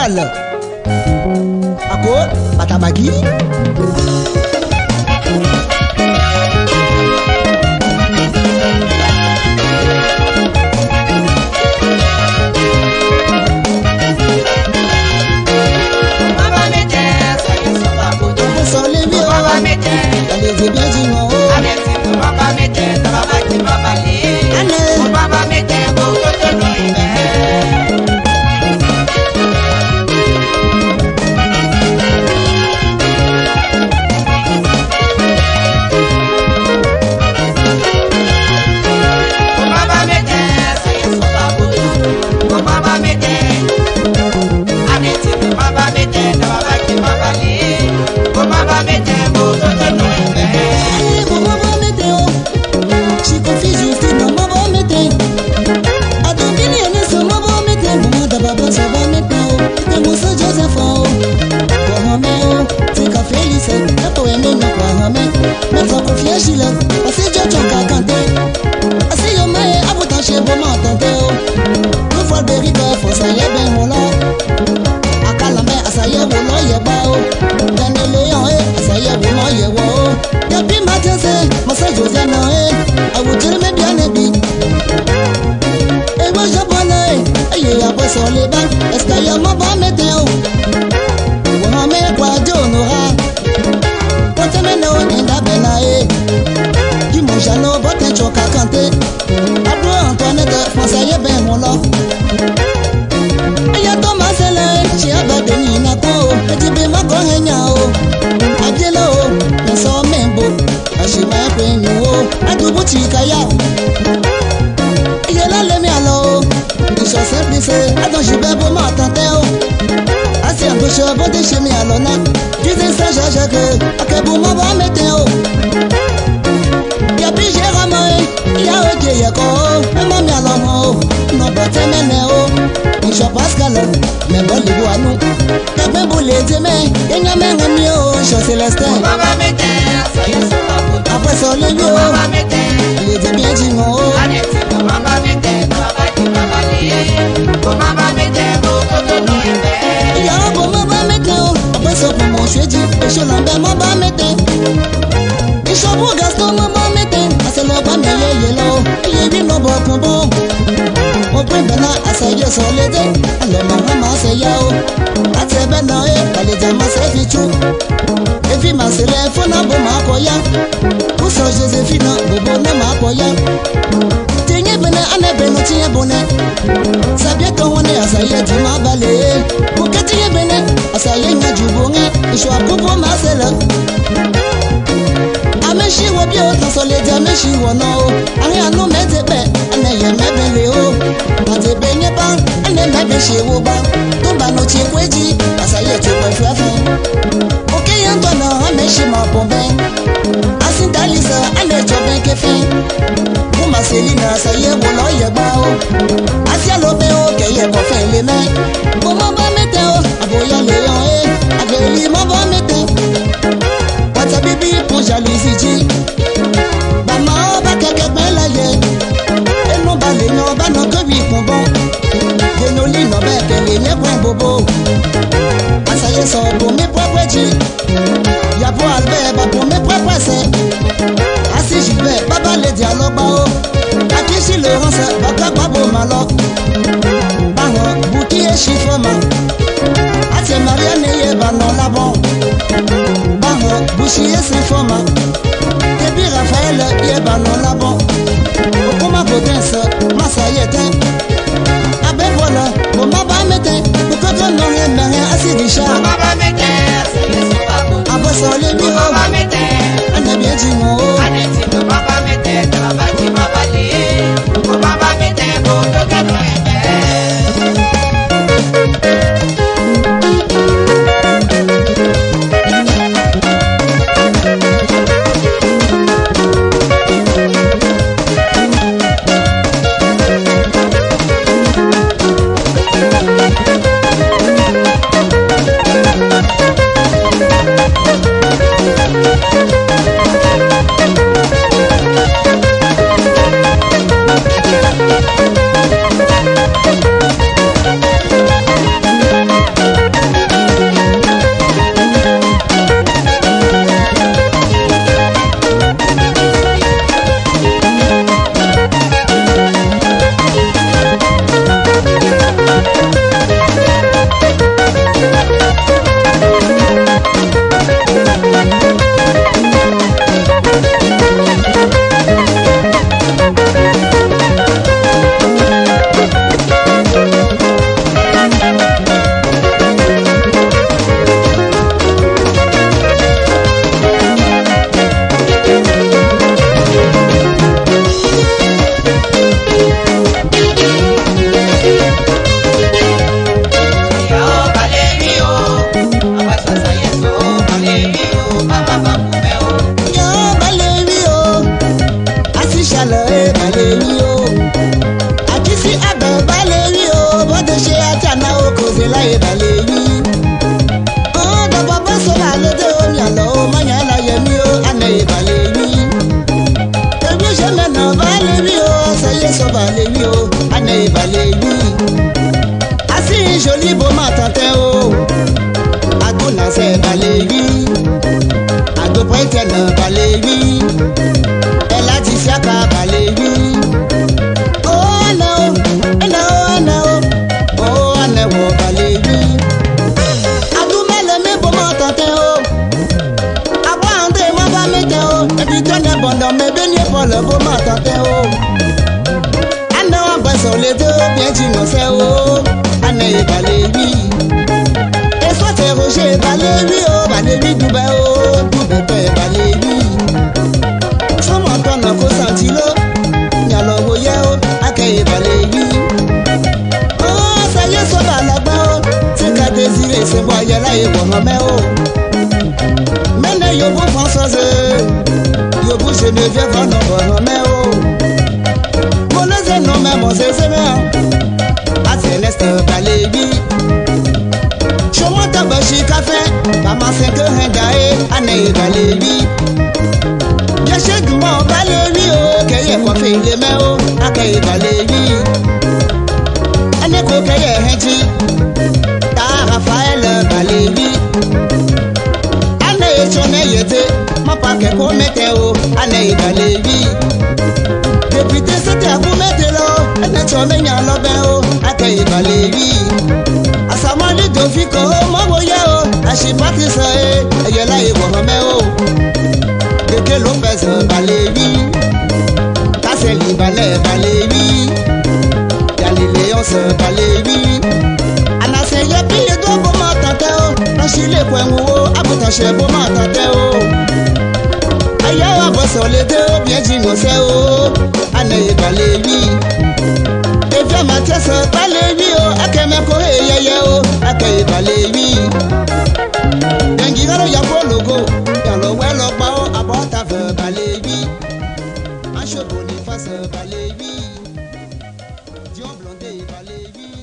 Pascal Ako Batabagi fois le beau matin oh. Anne en bas sur les deux, bien tu m'en sais oh. Anne est balévi. Et soit t'es roger balévi oh, balévi Dubaï oh, Dubaï balévi. Sans moi toi n'a qu'au sentilo, y'a le voyé oh, accueille balévi. Oh, ça y est, soit balaba oh, c'est qu'à désirer, c'est moi y'a là et bon mais oh. Mene yobo Françoise, yobo Geneviève en envoie mais oh. Mon eze non mais mon zézé mais à Céleste balévi. Choma tabachi café, maman 5 hendae, ane balévi. Y'a du mon balévi oh, qu'elle faut faire les mains oh, accueille balévi. Ane ko qu'elle henji, ta Raphaël balévi. Ma paquet pour météo, année balévi. Député c'était à vous mettre là, et n'est jamais à l'obéo, accueille balévi. À sa main de Dofico, mon voyao, à Chipatis, et y'a là et Boméo. De quel Lopez balévi, Casseli balé balévi, Galiléon balévi. Anase yapi et doit pour ma tante, Chile point où, à bout de chez pour ma tante. Aya wa bosso les deux, bien dit mon séo, Ane balévi. Et viens ma tête balévi, akeme kohe yeye, akeye balévi. Dengigaro ya logo, ya lo welo bao, abota ve balévi. Ancho Boniface balévi, Dion Blondé balévi.